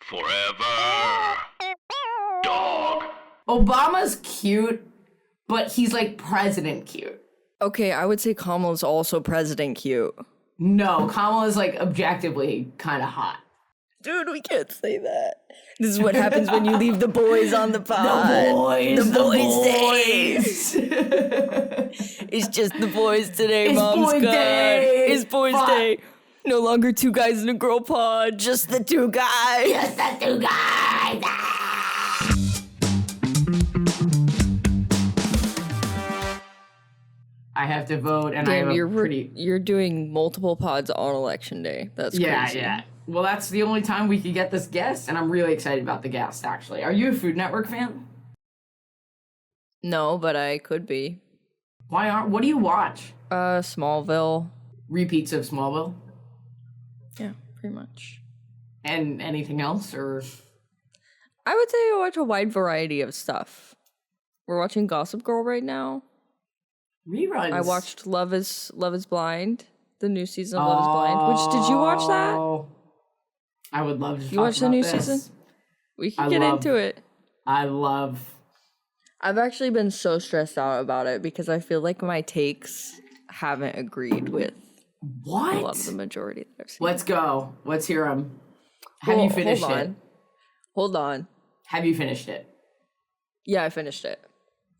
Forever. Dog. Obama's cute, but he's like president cute. Okay, I would say Kamala's also president cute. No, Kamala's like objectively kind of hot. Dude, we can't say that. This is what happens when you leave the boys on the pod. The boys. It's just the boys today, It's Mom's boy God. day. It's boys Fuck. day. No longer 2 guys in a girl pod, just the 2 guys. Just the 2 guys. I have to vote, and Damn, I have you're doing multiple pods on election day. That's crazy. Yeah. Well, that's the only time we could get this guest, and I'm really excited about the guest, actually. Are you a Food Network fan? No, but I could be. What do you watch? Smallville. Repeats of Smallville? Yeah, pretty much. And anything else, or? I would say I watch a wide variety of stuff. We're watching Gossip Girl right now. Reruns. I watched Love is Blind, the new season of Love is Blind. Which, did you watch that? I would love to talk You watched the about new this. season? We can get into it. I've actually been so stressed out about it because I feel like my takes haven't agreed with a lot of the majority that I've seen. Let's go. Let's hear them. Have you finished it? Hold on. Have you finished it? Yeah, I finished it.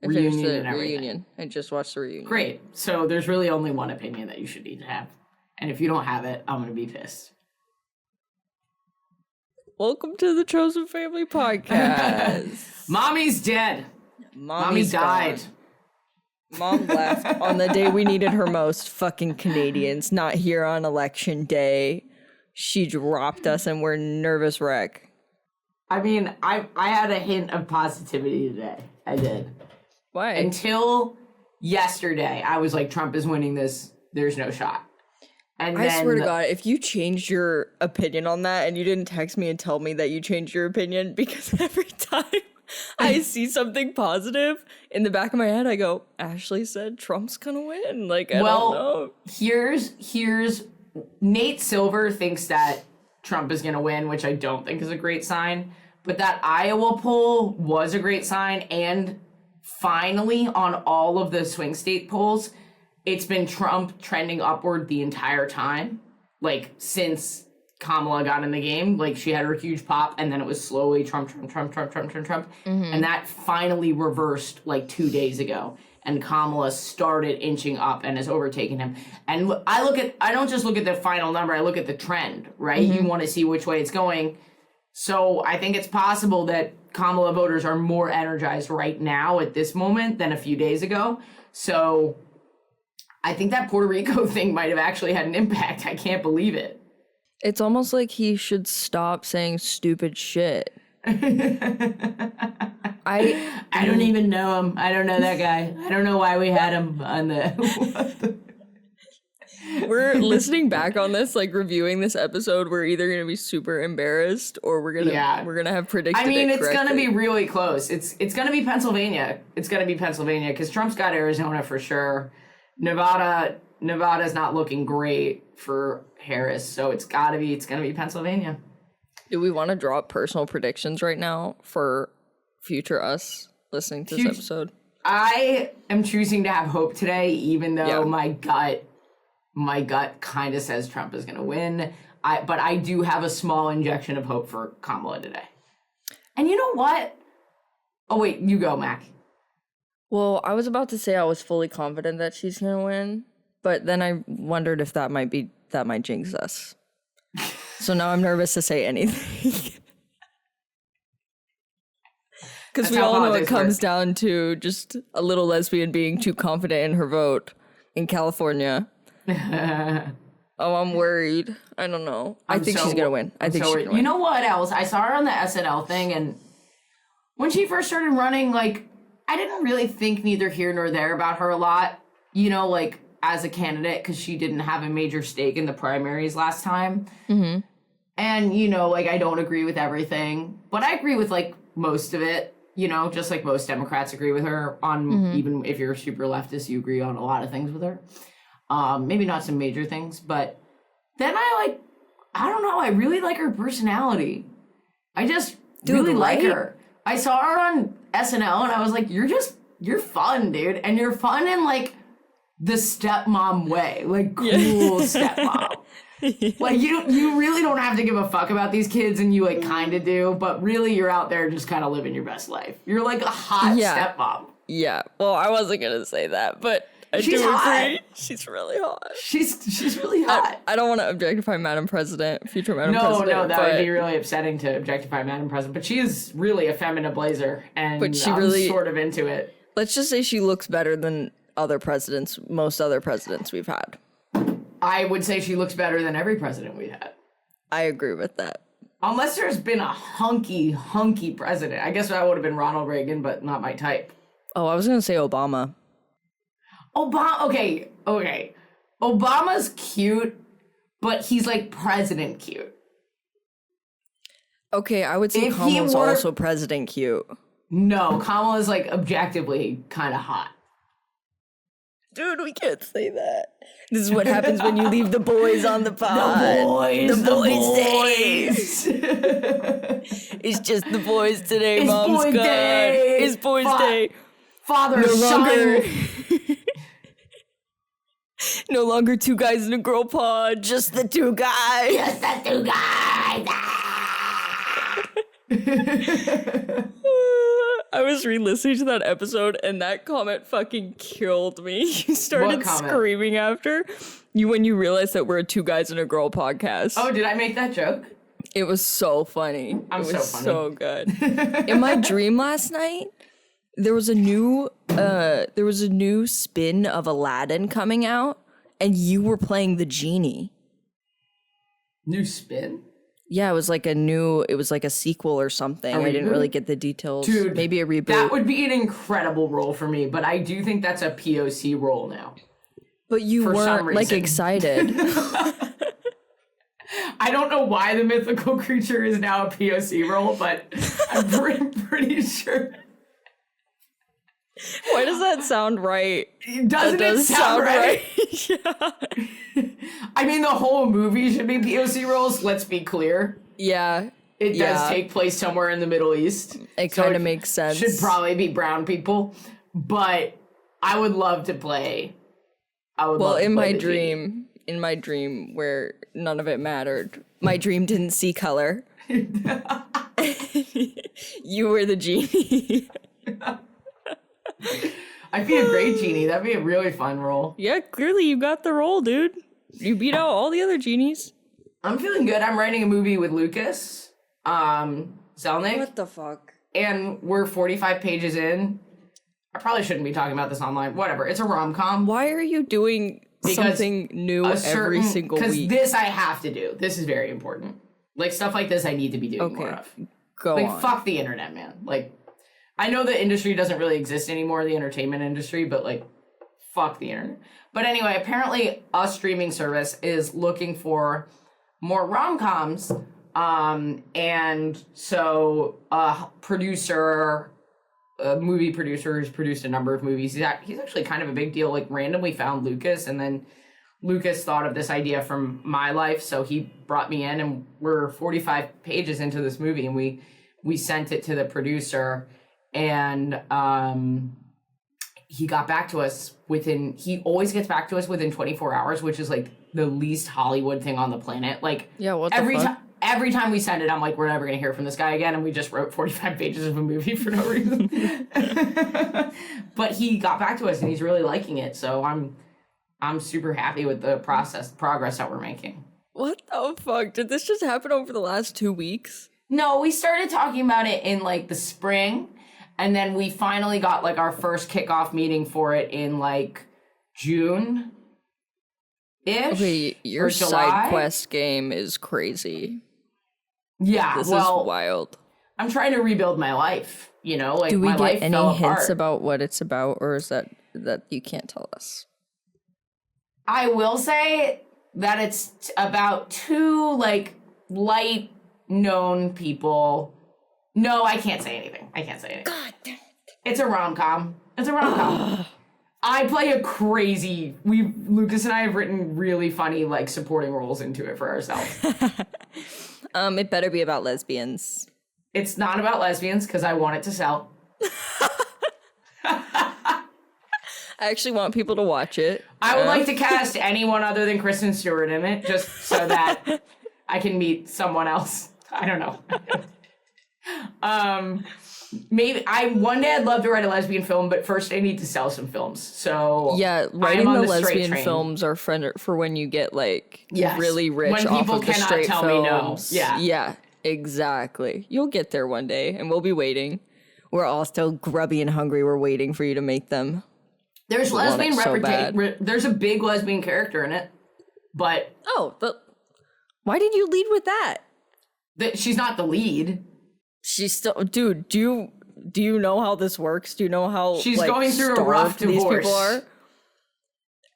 I Reunion finished the and everything. reunion. I just watched the reunion. Great. So there's really only one opinion that you should need to have. And if you don't have it, I'm going to be pissed. Welcome to the Chosen Family Podcast. Mommy's dead. Mommy died. Mom left on the day we needed her most. Fucking Canadians, not here on election day. She dropped us and we're nervous wreck. I mean, I had a hint of positivity today. I did. Why? Until yesterday, I was like, Trump is winning this. There's no shot. And I then, swear to God, if you changed your opinion on that and you didn't text me and tell me that you changed your opinion, because every time I see something positive in the back of my head, I go, Ashley said Trump's gonna win. Like, I don't know. Here's Nate Silver thinks that Trump is gonna win, which I don't think is a great sign. But that Iowa poll was a great sign, and finally on all of the swing state polls, it's been Trump trending upward the entire time, like since Kamala got in the game. Like, she had her huge pop, and then it was slowly Trump. And that finally reversed like 2 days ago, and Kamala started inching up and has overtaken him. And I don't just look at the final number, I look at the trend, right? You want to see which way it's going. So I think it's possible that Kamala voters are more energized right now at this moment than a few days ago. So I think that Puerto Rico thing might have actually had an impact. I can't believe it. It's almost like he should stop saying stupid shit. I don't even know him. I don't know that guy. I don't know why we had him on the... We're listening back on this, like reviewing this episode. We're either gonna be super embarrassed or we're gonna have predicted. I mean, it it's gonna correctly. be really close. It's gonna be Pennsylvania. It's gonna be Pennsylvania because Trump's got Arizona for sure. Nevada's not looking great for Harris, so it's gonna be Pennsylvania. Do we want to drop personal predictions right now for future us listening to this episode? I am choosing to have hope today, even though my gut kind of says Trump is going to win. But I do have a small injection of hope for Kamala today. And you know what? Oh, wait, you go, Mac. Well, I was about to say I was fully confident that she's going to win, but then I wondered if that might jinx us. So now I'm nervous to say anything. Because we all know it comes down to just a little lesbian being too confident in her vote in California. Oh, I'm worried. I don't know. I think she's gonna win. I think she's gonna win. You know what else? I saw her on the SNL thing, and when she first started running, like, I didn't really think neither here nor there about her a lot, you know, like, as a candidate, because she didn't have a major stake in the primaries last time. Mm-hmm. And, you know, like, I don't agree with everything, but I agree with, like, most of it, you know, just like most Democrats agree with her on, even if you're a super leftist, you agree on a lot of things with her. Maybe not some major things, but then I don't know, I really like her personality. I just Dude, really like right? her. I saw her on SNL and I was like, you're fun, dude. And you're fun in like the stepmom way. Like cool stepmom. Like you really don't have to give a fuck about these kids, and you like kind of do, but really you're out there just kind of living your best life. You're like a hot stepmom. Yeah. Well, I wasn't gonna say that, but I She's do hot. agree. She's really hot. She's really hot. I don't want to objectify Madam President, future Madam President. No, that but, would be really upsetting to objectify Madam President. But she is really a feminine blazer, and But she I'm really- sort of into it. Let's just say she looks better than most other presidents we've had. I would say she looks better than every president we've had. I agree with that. Unless there's been a hunky president. I guess that would have been Ronald Reagan, but not my type. Oh, I was gonna say Obama. Okay. Obama's cute, but he's like president cute. Okay, I would say If he Kamala's were- also president cute. No, Kamala's like objectively kind of hot. Dude, we can't say that. This is what happens when you leave the boys on the pod. The boys. It's just the boys today, It's Mom's boy gone. day. It's boys day. Father, No longer, son. no longer two guys in a girl pod, just the two guys. Just the two guys. I was re-listening to that episode and that comment fucking killed me. You started comment? screaming after when you realized that we're a two guys and a girl podcast. Oh, did I make that joke? It was so funny. It was so funny. so good. In my dream last night, there was a new spin of Aladdin coming out, and you were playing the genie. New spin? Yeah, it was like a sequel or something. I didn't reboot? really get the details. Dude, Maybe a reboot. That would be an incredible role for me, but I do think that's a POC role now. But you for some weren't like reason. excited. I don't know why the mythical creature is now a POC role, but I'm pretty sure. Why does that sound right? Doesn't That it does sound right? Yeah. I mean, the whole movie should be POC roles, let's be clear. Yeah. It does Yeah. take place somewhere in the Middle East. It so kind of makes sense. Should probably be brown people, but I would love to play. Well, in my the genie. dream where none of it mattered, my dream didn't see color. You were the genie. I'd be a great genie. That'd be a really fun role. Yeah, clearly you got the role, dude. You beat out all the other genies. I'm feeling good. I'm writing a movie with Lucas, Zelnick, the fuck? and we're 45 pages in. I probably shouldn't be talking about this online. Whatever. It's a rom-com. Why are you doing something new every single week? Because this I have to do. This is very important. Like, stuff like this I need to be doing more Okay, of. go Like, on. fuck the internet, man. Like, I know the industry doesn't really exist anymore, the entertainment industry, but, like, fuck the internet. But anyway, apparently a streaming service is looking for more rom-coms. And so a movie producer who's produced a number of movies. He's actually kind of a big deal. Like, randomly found Lucas, and then Lucas thought of this idea from my life, so he brought me in, and we're 45 pages into this movie, and we sent it to the producer, and he got back to us he always gets back to us within 24 hours, which is like the least Hollywood thing on the planet. Like, Yeah, what the fuck? Every time we send it, I'm like, we're never going to hear from this guy again. And we just wrote 45 pages of a movie for no reason. But he got back to us and he's really liking it. So I'm super happy with the progress that we're making. What the fuck? Did this just happen over the last 2 weeks? No, we started talking about it in like the spring. And then we finally got like our first kickoff meeting for it in like June-ish. Okay, your or July. side quest game is crazy. Yeah, This well, is wild. I'm trying to rebuild my life, you know? Like, Do we my life get any fell hints apart. about what it's about, or is that you can't tell us? I will say that it's about two, like, light known people. No, I can't say anything. God damn it. It's a rom-com. I play a crazy... Lucas and I have written really funny, like, supporting roles into it for ourselves. It better be about lesbians. It's not about lesbians because I want it to sell. I actually want people to watch it. I would like to cast anyone other than Kristen Stewart in it, just so that I can meet someone else. I don't know. Maybe one day I'd love to write a lesbian film, but first I need to sell some films. So Yeah, writing the lesbian films are for when you get like really rich when off people of the cannot straight tell films. me no. Yeah, exactly. You'll get there one day, and we'll be waiting. We're all still grubby and hungry. We're waiting for you to make them. There's lesbian there's a big lesbian character in it, but why did you lead with that? She's not the lead. She's still, dude. Do you know how this works? Do you know how she's going through a rough divorce? These people are.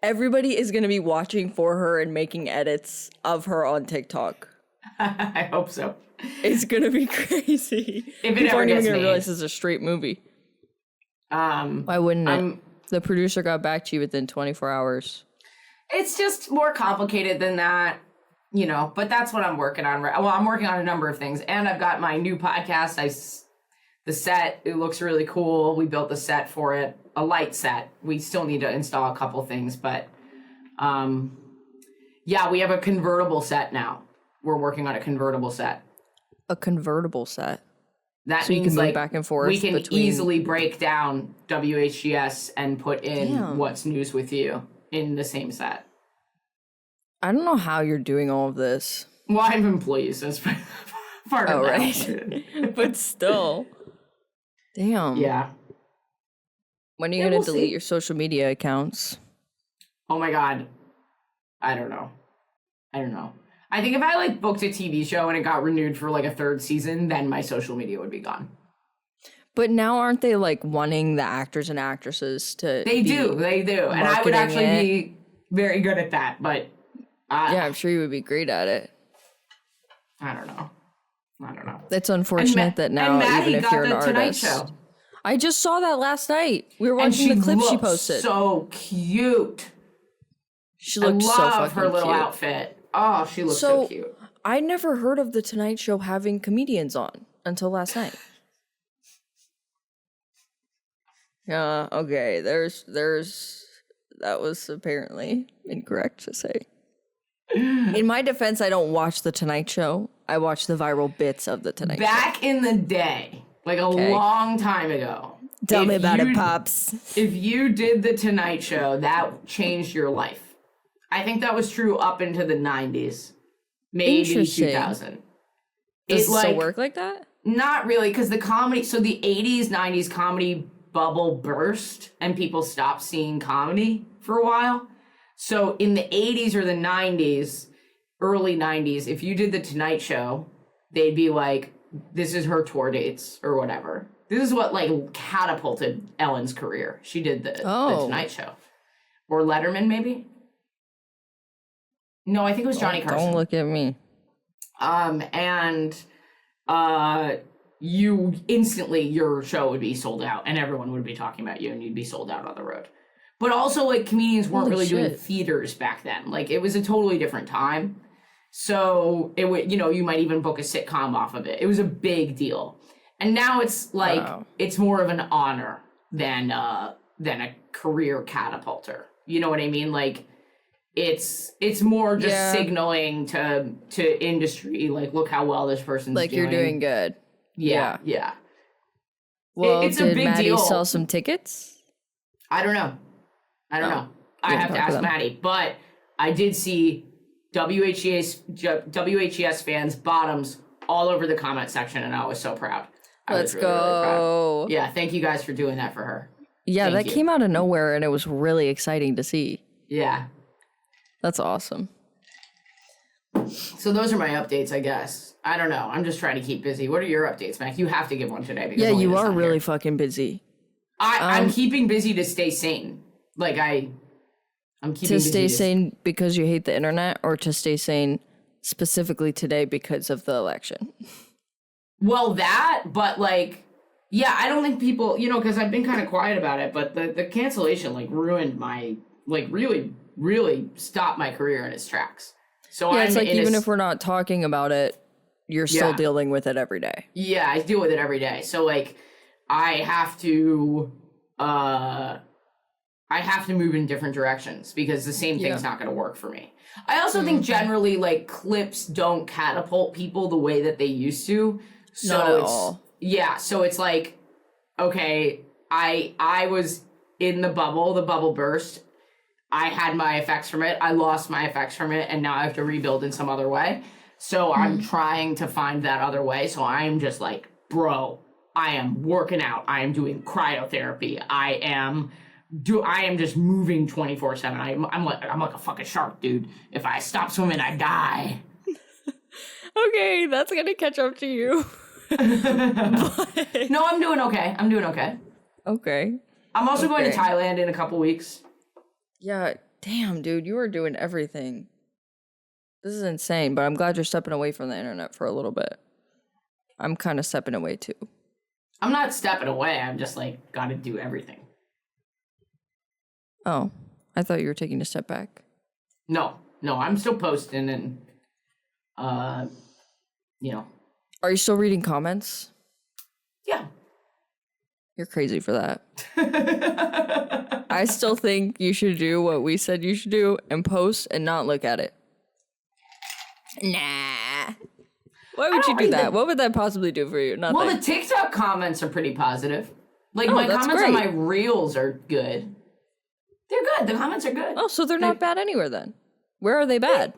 Everybody is going to be watching for her and making edits of her on TikTok. I hope so. It's going to be crazy. If it ever gets made. Realize it's a straight movie. Why wouldn't it? The producer got back to you within 24 hours. It's just more complicated than that, you know, but that's what I'm working on. Well, I'm working on a number of things, and I've got my new podcast. The set, it looks really cool. We built the set for it, a light set. We still need to install a couple things, but yeah, we have a convertible set now. We're working on a convertible set. A convertible set? That so means you can like move back and forth. We can easily break down WHGS and put in What's News with You in the same set. I don't know how you're doing all of this. Well, I have employees. That's part of that. Right. But still. Damn. Yeah. When are you going to delete your social media accounts? Oh my God. I don't know. I think if I like booked a TV show and it got renewed for like a third season, then my social media would be gone. But now aren't they like wanting the actors and actresses to They do. And I would actually be very good at that, but yeah, I'm sure you would be great at it. I don't know. It's unfortunate that now, even if you're an artist. Show. I just saw that last night. We were watching the clip she posted. So cute. She looked so fucking cute. I love her little outfit. Oh, she looks so cute. I never heard of the Tonight Show having comedians on until last night. Yeah, okay. There's that was apparently incorrect to say. In my defense, I don't watch the Tonight Show. I watch the viral bits of the Tonight Show. Back in the day, like a long time ago. Tell me about it, Pops. If you did the Tonight Show, that changed your life. I think that was true up into the 90s, maybe 2000. Does it still work like that? Not really, because the 80s, 90s comedy bubble burst and people stopped seeing comedy for a while. So in the 80s or the 90s, early 90s, if you did the Tonight Show, they'd be like, this is her tour dates or whatever. This is what like catapulted Ellen's career. She did the Tonight Show. Or Letterman, maybe? No, I think it was Johnny Carson. Don't look at me. You instantly, your show would be sold out and everyone would be talking about you and you'd be sold out on the road. But also, like, comedians weren't doing theaters back then. Like, it was a totally different time. So, it would, you might even book a sitcom off of it. It was a big deal. And now it's like, it's more of an honor than a career catapulter. You know what I mean? Like, it's more just signaling to industry, like, look how well this person's doing. Like, you're doing good. Yeah. Well, it's did a big Maddie deal. Sell some tickets? I don't know. I have to ask Maddie. But I did see WHES fans' bottoms all over the comment section, and I was so proud. Let's go. Really proud. Yeah, thank you guys for doing that for her. Yeah, that came out of nowhere, and it was really exciting to see. Yeah. That's awesome. So those are my updates, I guess. I don't know. I'm just trying to keep busy. What are your updates, Mac? You have to give one today. Because you are really fucking busy. I'm keeping busy to stay sane. Like, I'm keeping busy. To stay sane because you hate the internet, or to stay sane specifically today because of the election? Well, that, but like, yeah, I don't think people, because I've been kind of quiet about it, but the cancellation, like, ruined my, like, really, really stopped my career in its tracks. So it's like, even if we're not talking about it, you're still Yeah. dealing with it every day. Yeah, I deal with it every day. So like I have to move in different directions because the same thing's not going to work for me. I also think generally like clips don't catapult people the way that they used to. So Not at it's all. yeah, so it's like okay, I was in the bubble burst. I had my effects from it. I lost my effects from it and now I have to rebuild in some other way. So I'm trying to find that other way. So I'm just like, bro, I am working out. I am doing cryotherapy. I am just moving 24/7. I'm like a fucking shark, dude. If I stop swimming, I die. Okay, that's gonna catch up to you. No, I'm doing okay. Okay. I'm also going to Okay. Thailand in a couple weeks. Yeah, damn, dude, you are doing everything. This is insane, but I'm glad you're stepping away from the internet for a little bit. I'm kind of stepping away too. I'm not stepping away. I'm just like got to do everything. Oh, I thought you were taking a step back. No, I'm still posting and you know. Are you still reading comments? Yeah. You're crazy for that. I still think you should do what we said you should do and post and not look at it. Nah. Why would you do that? What would that possibly do for you? Nothing. Well, the TikTok comments are pretty positive. Like, Oh, my that's comments on great. my reels are good. They're good. The comments are good. Oh, so they're not bad anywhere then. Where are they bad?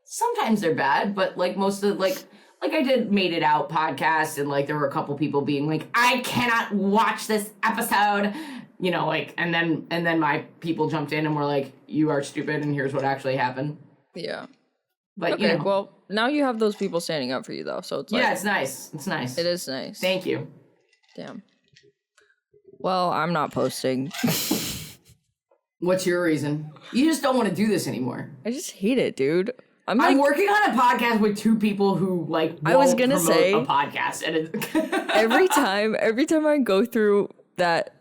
Sometimes they're bad, but, like, most of, like I did Made It Out podcast, and, like, there were a couple people being like, I cannot watch this episode. You know, like, and then my people jumped in and were like, you are stupid, and here's what actually happened. Yeah. But, Okay, you know. well, now you have those people standing up for you, though, so it's like... Yeah, it's nice. It's nice. It is nice. Thank you. Damn. Well, I'm not posting. What's your reason? You just don't want to do this anymore. I just hate it, dude. I'm working on a podcast with two people who like I was won't gonna promote say- a podcast, and it's every time I go through that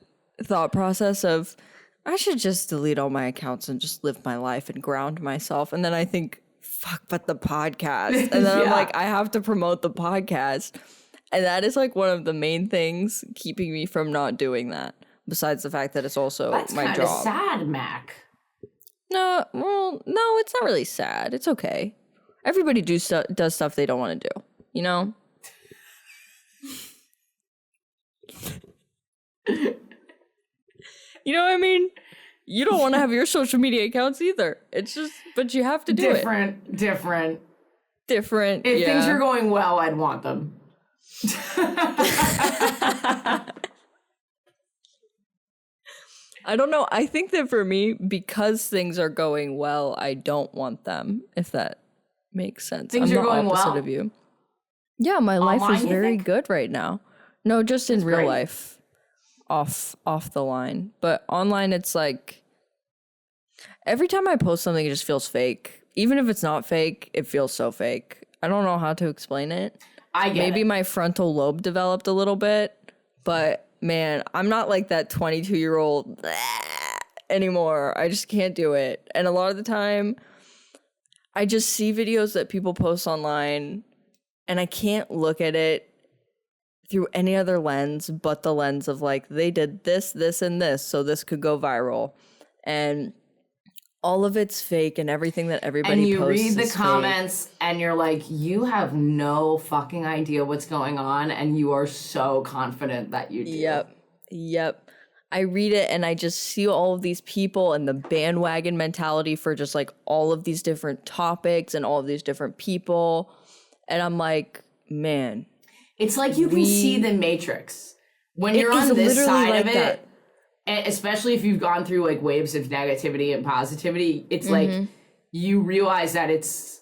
thought process of I should just delete all my accounts and just live my life and ground myself, and then I think, fuck, but the podcast, and then I'm Yeah. like, I have to promote the podcast, and that is like one of the main things keeping me from not doing that. Besides the fact that it's also that's my kind of job. sad, Mac. No, well, no, it's not really sad. It's okay. Everybody does stuff they don't want to do, you know? You know what I mean? You don't want to have your social media accounts either. It's just, but you have to do Different. Different. If yeah. things are going well, I'd want them. I don't know. I think that for me, because things are going well, I don't want them, if that makes sense. Things I'm are the going opposite well? of you. Yeah, my life Online, is you very think? good right now. No, just in real great. life. Off the line. But online it's like every time I post something it just feels fake. Even if it's not fake, it feels so fake. I don't know how to explain it. I get Maybe it. my frontal lobe developed a little bit, but man, I'm not like that 22-year-old anymore. I just can't do it. And a lot of the time, I just see videos that people post online, and I can't look at it through any other lens but the lens of like, they did this, this, and this, so this could go viral. And all of it's fake, and everything that everybody And you posts read the is fake. comments, and you're like, you have no fucking idea what's going on, and you are so confident that you do. Yep. I read it and I just see all of these people and the bandwagon mentality for just like all of these different topics and all of these different people. And I'm like, man. It's like you can see the Matrix. When you're is on this literally side like of it, that. and especially if you've gone through like waves of negativity and positivity, it's like you realize that it's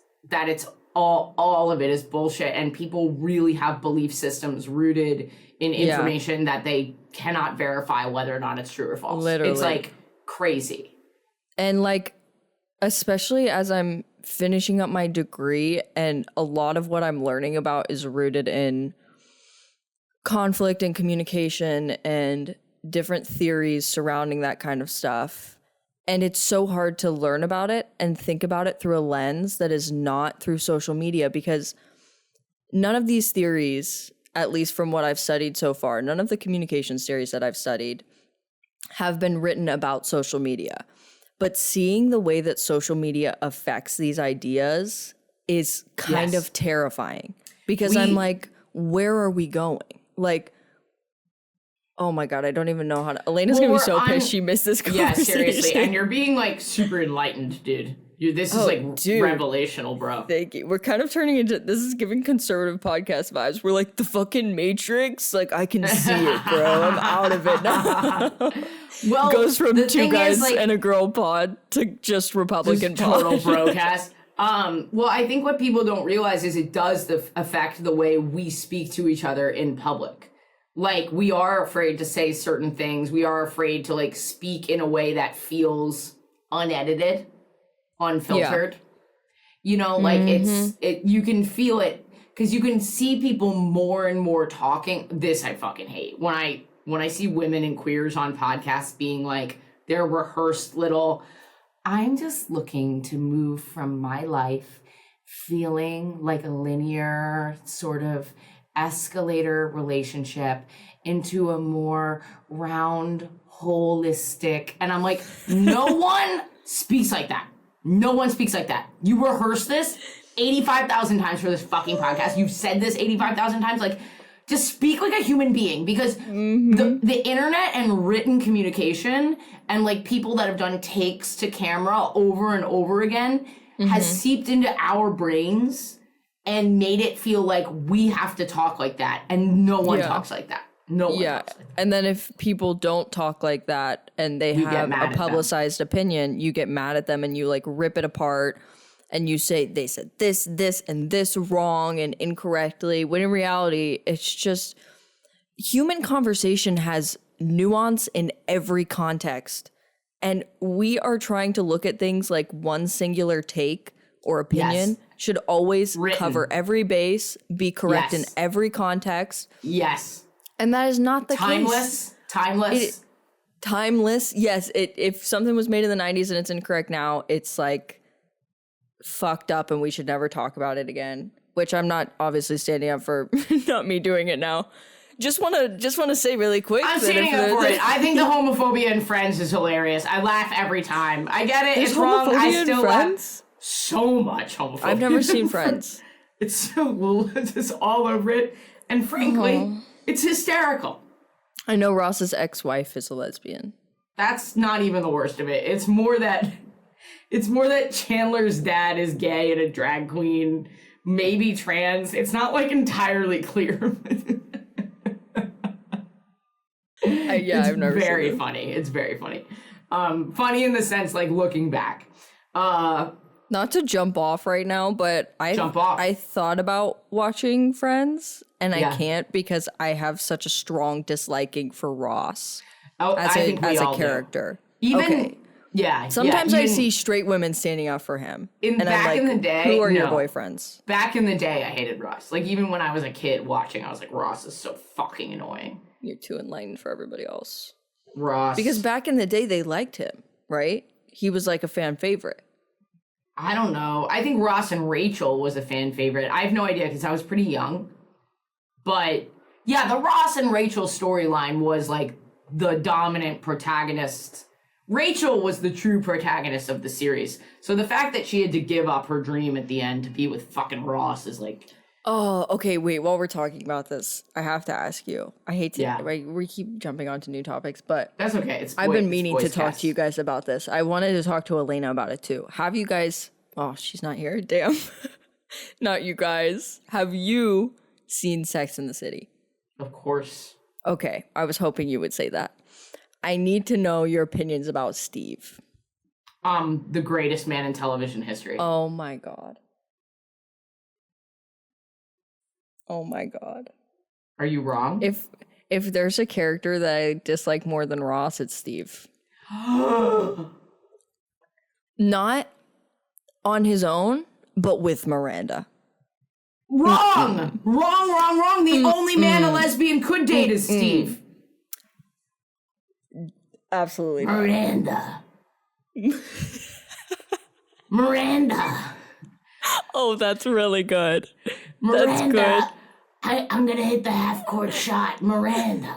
all of it is bullshit, and people really have belief systems rooted in information that they cannot verify whether or not it's true or false. Literally. It's like crazy. And like, especially as I'm finishing up my degree, and a lot of what I'm learning about is rooted in conflict and communication and different theories surrounding that kind of stuff. And it's so hard to learn about it and think about it through a lens that is not through social media, because none of these theories, at least from what I've studied so far, none of the communications theories that I've studied have been written about social media. But seeing the way that social media affects these ideas is kind of terrifying, because I'm like, where are we going? Like, oh my God, I don't even know how to. Elena's gonna be so pissed she missed this conversation. Yeah, seriously. And you're being like super enlightened, dude. This is revelational, bro. Thank you. We're kind of turning into, this is giving conservative podcast vibes. We're like the fucking Matrix. Like, I can see it, bro. I'm out of it now. Well, goes from two guys and a girl pod to just Republican pod. Total broadcast. Well, I think what people don't realize is it does affect the way we speak to each other in public. Like, we are afraid to say certain things. We are afraid to like speak in a way that feels unedited, unfiltered. You know, like you can feel it because you can see people more and more talking. This I fucking hate when I see women and queers on podcasts being like, their rehearsed little, I'm just looking to move from my life feeling like a linear sort of escalator relationship into a more round, holistic. And I'm like, no one speaks like that. No one speaks like that. You rehearse this 85,000 times for this fucking podcast. You've said this 85,000 times. Like, just speak like a human being, because the internet and written communication and like people that have done takes to camera over and over again has seeped into our brains and made it feel like we have to talk like that, and no one talks like that. No one talks like that. And then if people don't talk like that and they have a publicized opinion, you get mad at them and you like rip it apart and you say they said this, and this wrong and incorrectly, when in reality, it's just human conversation has nuance in every context. And we are trying to look at things like one singular take or opinion should always cover every base, be correct in every context. Yes. And that is not the case. Timeless. Yes. If something was made in the 90s and it's incorrect now, it's like fucked up and we should never talk about it again, which I'm not obviously standing up for, not me doing it now. Just want to say really quick. I'm standing up for it. I think the homophobia in Friends is hilarious. I laugh every time. I get it. It's wrong. I still laugh. So much homophobia. I've never seen Friends. It's so it's all over it, and frankly, it's hysterical. I know Ross's ex-wife is a lesbian. That's not even the worst of it. It's more that Chandler's dad is gay and a drag queen, maybe trans. It's not like entirely clear. I've never seen it. Funny. It's very funny. Funny in the sense, like, looking back. Not to jump off right now, but I thought about watching Friends, and I can't because I have such a strong disliking for Ross as a character. Sometimes I see straight women standing up for him. Back in the day, who are your boyfriends? Back in the day, I hated Ross. Like, even when I was a kid watching, I was like, Ross is so fucking annoying. You're too enlightened for everybody else. Ross. Because back in the day, they liked him, right? He was like a fan favorite. I don't know. I think Ross and Rachel was a fan favorite. I have no idea because I was pretty young. But yeah, the Ross and Rachel storyline was like the dominant protagonist. Rachel was the true protagonist of the series. So the fact that she had to give up her dream at the end to be with fucking Ross is like... Oh, okay, wait, while we're talking about this, I have to ask you. I hate to, we keep jumping onto new topics, but... That's okay. I've been meaning to talk to you guys about this. I wanted to talk to ALAYNA about it too. Have you guys... Oh, she's not here. Damn. Not you guys. Have you seen Sex and the City? Of course. Okay, I was hoping you would say that. I need to know your opinions about Steve. The greatest man in television history. Oh my God. Oh my God. Are you wrong? If there's a character that I dislike more than Ross, it's Steve. Not on his own, but with Miranda. Wrong! Wrong! The only man a lesbian could date is Steve. Absolutely not. Miranda. Oh, that's really good. Miranda, I'm gonna hit the half-court shot. Miranda,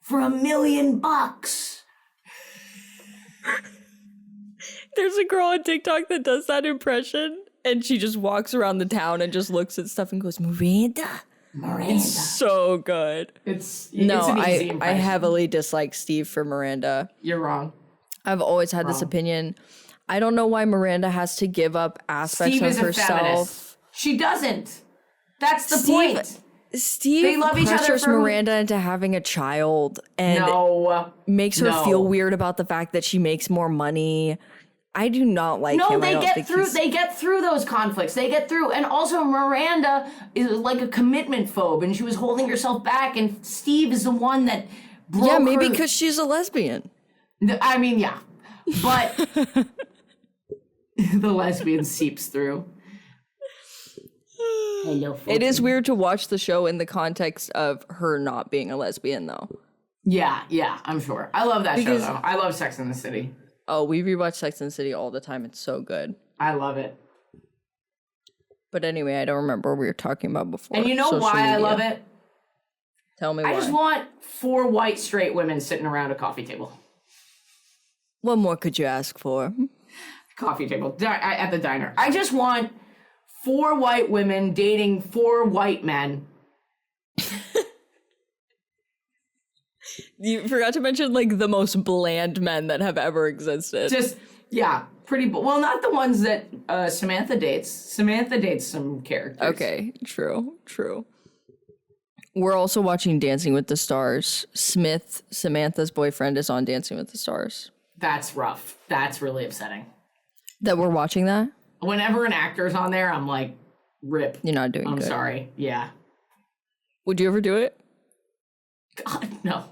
for $1 million. There's a girl on TikTok that does that impression, and she just walks around the town and just looks at stuff and goes, Miranda. It's so good. It's an easy impression. I heavily dislike Steve for Miranda. You're wrong. I've always had this opinion. I don't know why Miranda has to give up aspects Steve of is herself. A feminist. She doesn't. That's the point. Steve they love each other pressures Miranda into having a child and makes her feel weird about the fact that she makes more money. I do not like him. No, they get through those conflicts. They get through. And also Miranda is like a commitment phobe and she was holding herself back and Steve is the one that broke her. Maybe because she's a lesbian. I mean, yeah. But the lesbian seeps through. Hello, it is weird to watch the show in the context of her not being a lesbian, though. Yeah, I'm sure. I love that show, though. I love Sex and the City. Oh, we rewatch Sex and the City all the time. It's so good. I love it. But anyway, I don't remember what we were talking about before. And you know why I love it? Tell me why. I just want 4 white straight women sitting around a coffee table. What more could you ask for? Coffee table at the diner. I just want 4 white women dating 4 white men. You forgot to mention like the most bland men that have ever existed. Just pretty. Well, not the ones that Samantha dates. Samantha dates some characters. Okay, true. We're also watching Dancing with the Stars. Smith, Samantha's boyfriend, is on Dancing with the Stars. That's rough. That's really upsetting. That we're watching that? Whenever an actor's on there, I'm like, rip. You're not doing good. I'm sorry. Yeah. Would you ever do it? God, no.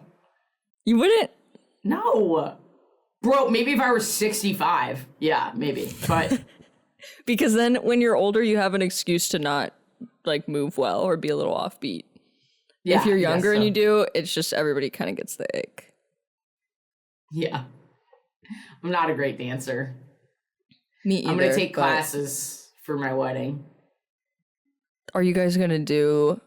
You wouldn't? No. Bro, maybe if I were 65. Yeah, maybe. But because then when you're older, you have an excuse to not like move well or be a little offbeat. Yeah, if you're younger and you do, it's just everybody kind of gets the ick. Yeah. I'm not a great dancer. Me either. I'm going to take classes for my wedding. Are you guys going to do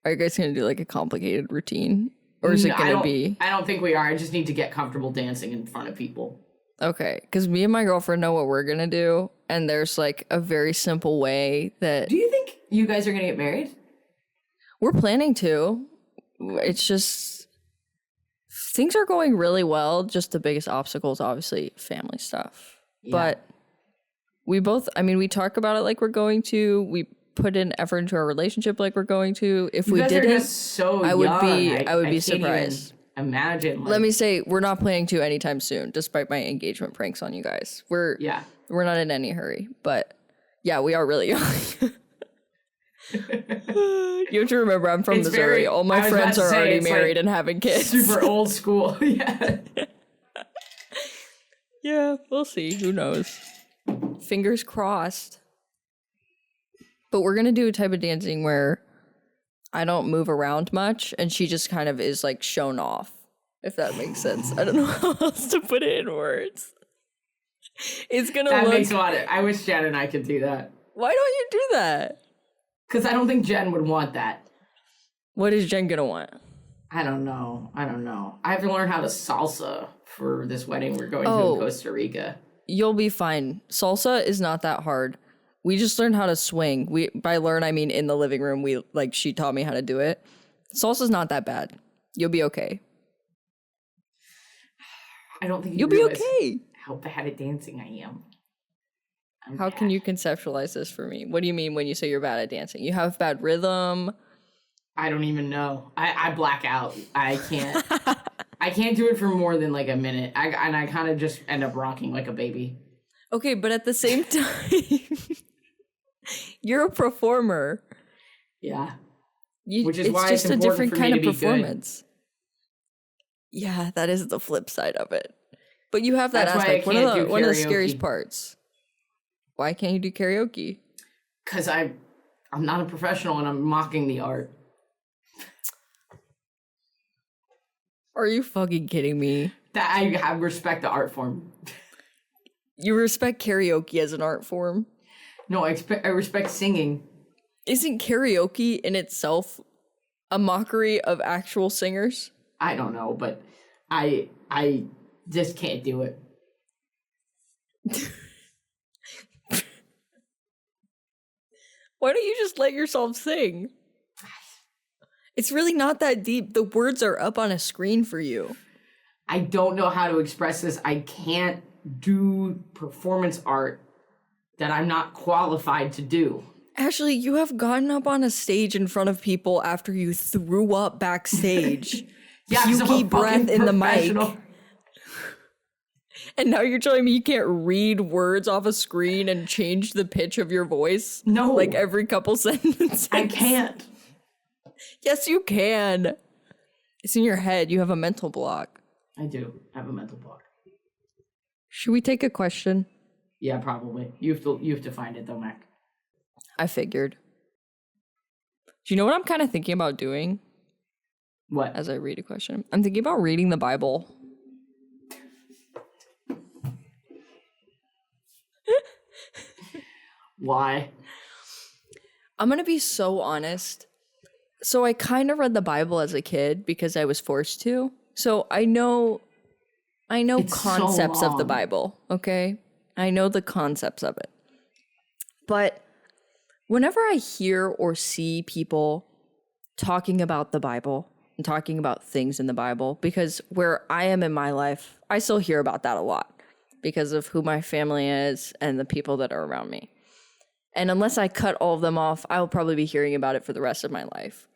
like a complicated routine? Or is it going to be? I don't think we are. I just need to get comfortable dancing in front of people. Okay. Because me and my girlfriend know what we're going to do. And there's like a very simple way that. Do you think you guys are going to get married? We're planning to. It's just. Things are going really well. Just the biggest obstacle is obviously family stuff. Yeah. But we talk about it like we're going to. We put in effort into our relationship like we're going to. If we didn't, I would be surprised. Imagine. Let me say, we're not planning to anytime soon, despite my engagement pranks on you guys. We're not in any hurry, but yeah, we are really young. You have to remember, I'm from Missouri. All my friends are already married and having kids. Super old school. Yeah. Yeah, we'll see. Who knows? Fingers crossed. But we're going to do a type of dancing where I don't move around much and she just kind of is like shown off, if that makes sense. I don't know how else to put it in words. It's going to look... That makes a lot of... I wish Jen and I could do that. Why don't you do that? Because I don't think Jen would want that. What is Jen going to want? I don't know. I have to learn how to salsa for this wedding we're going to in Costa Rica. You'll be fine. Salsa is not that hard. We just learned how to swing. By learn, I mean in the living room. She taught me how to do it. Salsa's not that bad. You'll be okay. I don't think you'll be okay. How bad at dancing I am. How can you conceptualize this for me? What do you mean when you say you're bad at dancing? You have bad rhythm. I don't even know. I black out. I can't. I can't do it for more than like a minute. I kind of just end up rocking like a baby. Okay, but at the same time, you're a performer. Yeah. Which is it's why just it's a different kind of performance. Good. Yeah, that is the flip side of it. But you have that aspect. One of the scariest parts. Why can't you do karaoke? Because I'm not a professional and I'm mocking the art. Are you fucking kidding me? That I respect the art form. You respect karaoke as an art form? No, I respect singing. Isn't karaoke in itself a mockery of actual singers? I don't know, but I just can't do it. Why don't you just let yourself sing? It's really not that deep. The words are up on a screen for you. I don't know how to express this. I can't do performance art that I'm not qualified to do. Ashley, you have gotten up on a stage in front of people after you threw up backstage. Yeah, 'cause I'm a Pukey breath fucking in the mic. professional. And now you're telling me you can't read words off a screen and change the pitch of your voice? No. Like every couple sentences? I can't. Yes, you can. It's in your head. You have a mental block. I do have a mental block. Should we take a question? Yeah, probably. You have to find it though, Mac. I figured. Do you know what I'm kind of thinking about doing What? as I read a question? I'm thinking about reading the Bible. Why? I'm going to be so honest. So I kind of read the Bible as a kid because I was forced to. So I know It's so concepts of the long. Bible, okay? I know the concepts of it. But whenever I hear or see people talking about the Bible and talking about things in the Bible, because where I am in my life, I still hear about that a lot because of who my family is and the people that are around me. And unless I cut all of them off, I will probably be hearing about it for the rest of my life.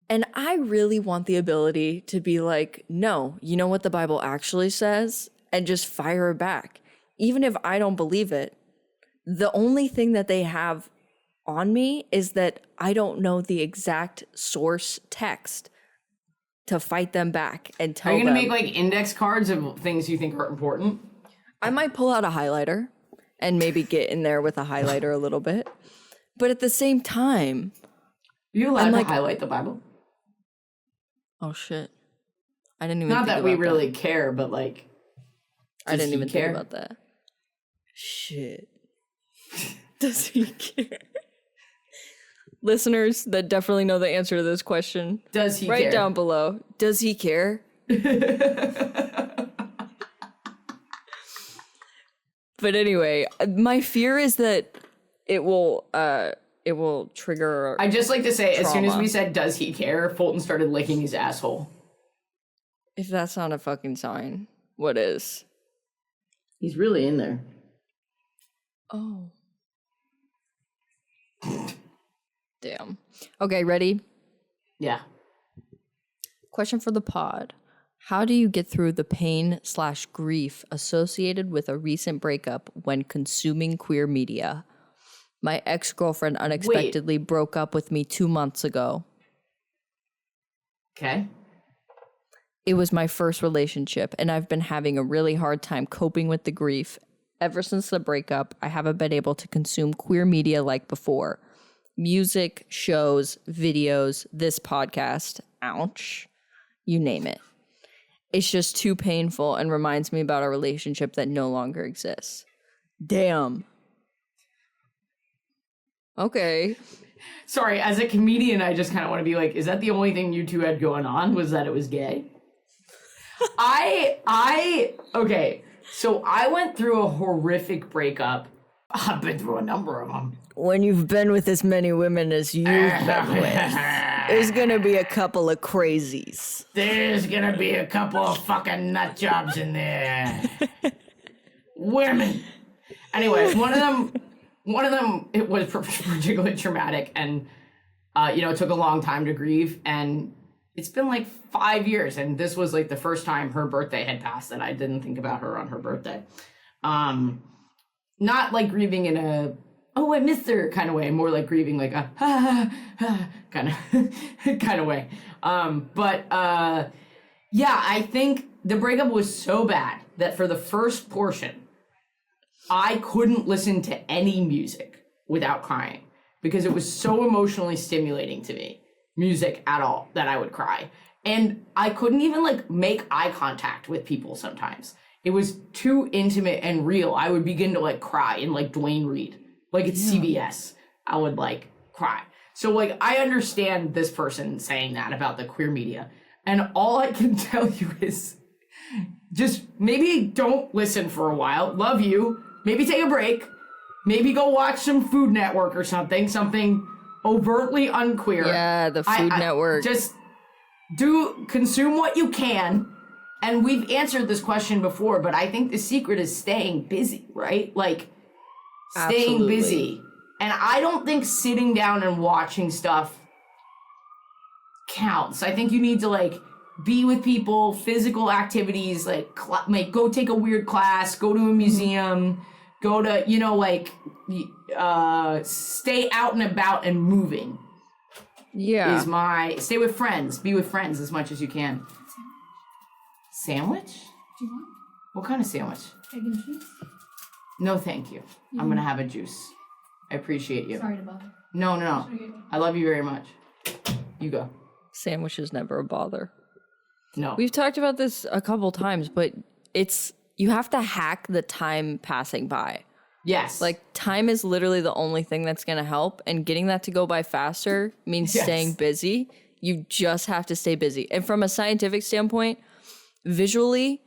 And I really want the ability to be like, no, you know what the Bible actually says? And just fire it back. Even if I don't believe it, the only thing that they have on me is that I don't know the exact source text to fight them back and tell Are you them. gonna make like index cards of things you think are important? I might pull out a highlighter and maybe get in there with a highlighter a little bit. But at the same time, Are you allowed I'm to like- highlight the Bible? oh shit. I didn't even Not think that we about really care, but like, I does didn't he even care? think about that. Shit. Does he care? Listeners that definitely know the answer to this question, Does he write care? down below. Does he care? But anyway, my fear is that it will trigger. I just like to say, as soon as Trauma. we said, does he care? Fulton started licking his asshole. If that's not a fucking sign, what is? He's really in there. Oh. Damn. Okay, ready? Yeah. Question for the pod. How do you get through the pain/grief associated with a recent breakup when consuming queer media? My ex-girlfriend unexpectedly broke up with me 2 months ago. Okay. It was my first relationship, and I've been having a really hard time coping with the grief. Ever since the breakup, I haven't been able to consume queer media like before. Music, shows, videos, this podcast, ouch, you name it. It's just too painful and reminds me about a relationship that no longer exists. Damn. Okay. Sorry, as a comedian, I just kind of want to be like, is that the only thing you two had going on? Was that it was gay? Okay, so I went through a horrific breakup. I've been through a number of them. When you've been with as many women as you've been with, there's gonna be a couple of crazies. There's gonna be a couple of fucking nut jobs in there. Women. Anyway, one of them, it was particularly traumatic, and it took a long time to grieve, and it's been like 5 years, and this was like the first time her birthday had passed that I didn't think about her on her birthday. Not like grieving in a, oh, I missed her kind of way, more like grieving like a, kind of way. Yeah, I think the breakup was so bad that for the first portion, I couldn't listen to any music without crying because it was so emotionally stimulating to me, music at all, that I would cry. And I couldn't even like make eye contact with people sometimes. It was too intimate and real. I would begin to like cry in like Dwayne Reed, like it's CBS. I would like cry. So, like, I understand this person saying that about the queer media. And all I can tell you is just maybe don't listen for a while. Love you. Maybe take a break. Maybe go watch some Food Network or something overtly unqueer. Yeah, the Food Network. Just consume what you can. And we've answered this question before, but I think the secret is staying busy, right? Like, staying Absolutely. busy. And I don't think sitting down and watching stuff counts. I think you need to, like, be with people, physical activities, like go take a weird class, go to a museum, go to, you know, like, stay out and about and moving. Yeah. Stay with friends, be with friends as much as you can. Sandwich? Do you want What kind of sandwich? egg and cheese? No, thank you. I'm gonna have a juice. I appreciate you. Sorry to bother. No. I love you very much. You go. Sandwich is never a bother. No. We've talked about this a couple times, but you have to hack the time passing by. Yes. Like, time is literally the only thing that's going to help, and getting that to go by faster means staying busy. You just have to stay busy. And from a scientific standpoint, visually,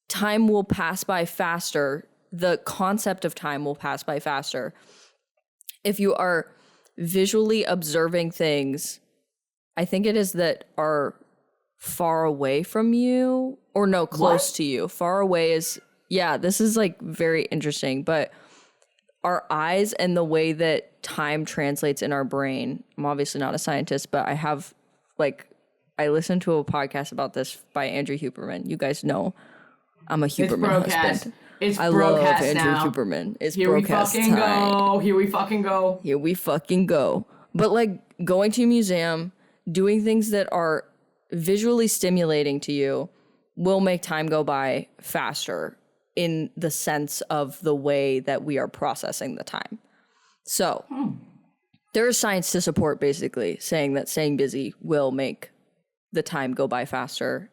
time will pass by faster. The concept of time will pass by faster if you are visually observing things. I think it is that are far away from you, or no, close to you. Far away is, this is like very interesting, but our eyes and the way that time translates in our brain. I'm obviously not a scientist, but I listened to a podcast about this by Andrew Huberman. You guys know I'm a Huberman husband. I love Andrew now. Huberman. It's Here we broadcast fucking time. go. Here we fucking go. Here we fucking go. But like going to a museum, doing things that are visually stimulating to you will make time go by faster in the sense of the way that we are processing the time. So there is science to support basically saying that staying busy will make the time go by faster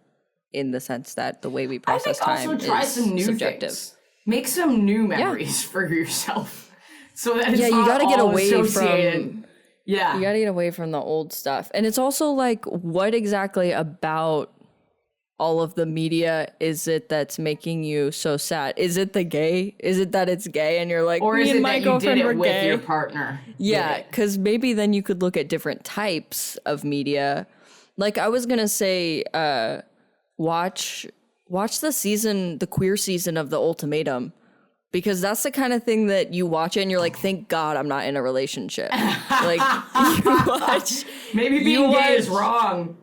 in the sense that the way we process time also try is some new subjective. things. Make some new memories for yourself. So that it's You not gotta get all away associated. from Yeah. You gotta get away from the old stuff. And it's also like, what exactly about all of the media is it that's making you so sad? Is it the gay? Is it that it's gay and you're like, Or me is and it my that you girlfriend did were it with gay? your partner? Yeah, because maybe then you could look at different types of media. Like I was gonna say, watch the queer season of The Ultimatum. Because that's the kind of thing that you watch it and you're like, thank God I'm not in a relationship. Like, you watch... Maybe being gay is wrong.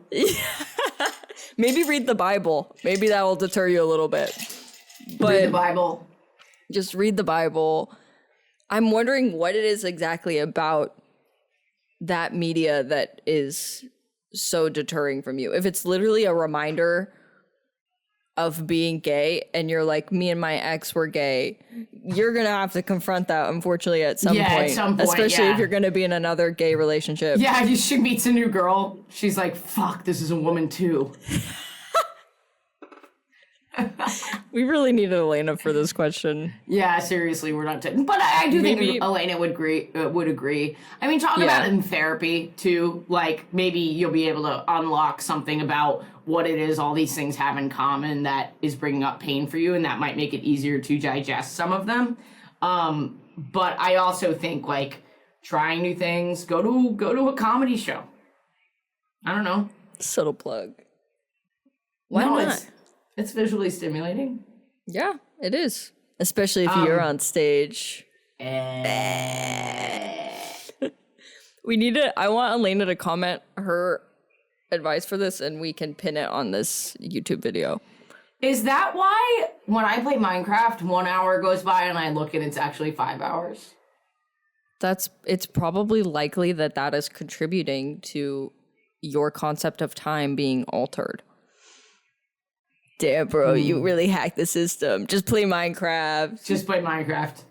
Maybe read the Bible. Maybe that will deter you a little bit. But Read the Bible. just read the Bible. I'm wondering what it is exactly about that media that is so deterring from you. If it's literally a reminder of being gay and you're like, me and my ex were gay, you're gonna have to confront that, unfortunately, at some point, especially if you're gonna be in another gay relationship. Yeah, she meets a new girl. She's like, fuck, this is a woman too. We really needed Alayna for this question. Yeah, seriously, we're not but I do think Alayna would agree. I mean, talk about it in therapy too. Like, maybe you'll be able to unlock something about what it is all these things have in common that is bringing up pain for you, and that might make it easier to digest some of them. But I also think, like, trying new things, go to a comedy show. I don't know. Subtle plug. Why not? It's visually stimulating. Yeah, it is. Especially if you're on stage. We need to, I want Alayna to comment her advice for this and we can pin it on this YouTube video. Is that why when I play Minecraft, 1 hour goes by and I look and it's actually 5 hours? It's probably likely that is contributing to your concept of time being altered. Damn, bro, you really hacked the system. Just play Minecraft. Just play Minecraft.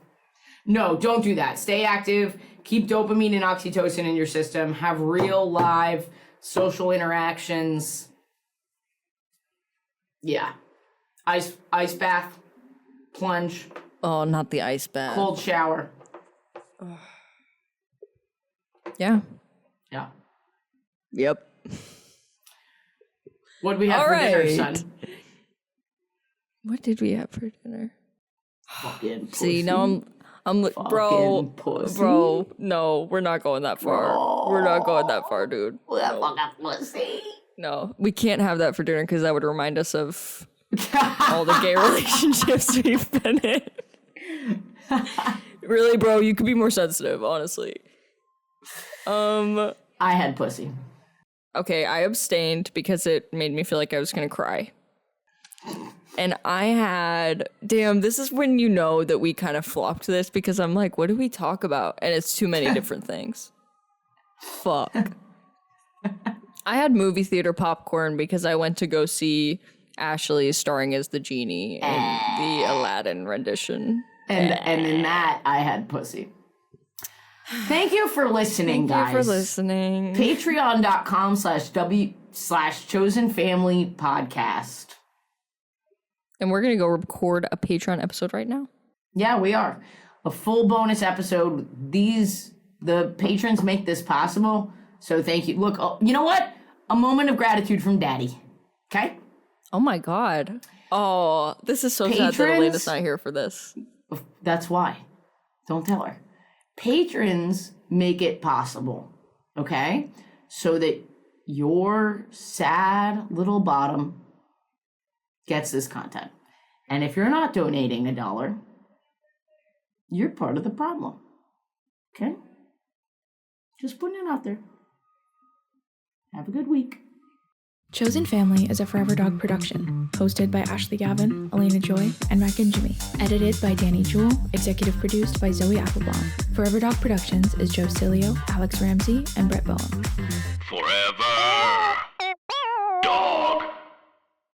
No, don't do that. Stay active. Keep dopamine and oxytocin in your system. Have real, live, social interactions. Yeah. Ice bath. Plunge. Oh, not the ice bath. Cold shower. Yeah. Yeah. Yep. What do we have All for dinner, right. son? What did we have for dinner? Fucking pussy. See, now I'm Fucking pussy. bro, no, we're not going that far. Bro. We're not going that far, dude. That No, fucking pussy. no, we can't have that for dinner because that would remind us of all the gay relationships we've been in. Really, bro, you could be more sensitive, honestly. I had pussy. Okay, I abstained because it made me feel like I was gonna cry. And I had, damn, this is when you know that we kind of flopped this because I'm like, what do we talk about? And it's too many different things. Fuck. I had movie theater popcorn because I went to go see Ashley starring as the genie in the Aladdin rendition. And in that, I had pussy. Thank you for listening, guys. Thank you for listening. Patreon.com/chosenfamilypodcast. And we're going to go record a Patreon episode right now. Yeah, we are. A full bonus episode. The patrons make this possible. So thank you. Look, you know what? A moment of gratitude from Daddy. Okay? Oh my God. Oh, this is so sad that Elena's not here for this. That's why. Don't tell her. Patrons make it possible. Okay? So that your sad little bottom gets this content. And if you're not donating $1, you're part of the problem. Okay? Just putting it out there. Have a good week. Chosen Family is a Forever Dog production, hosted by Ashley Gavin, Alayna Joy, and Mac and Jimmy. Edited by Danny Jewell, executive produced by Zoe Applebaum. Forever Dog Productions is Joe Cilio, Alex Ramsey, and Brett Bowen. Forever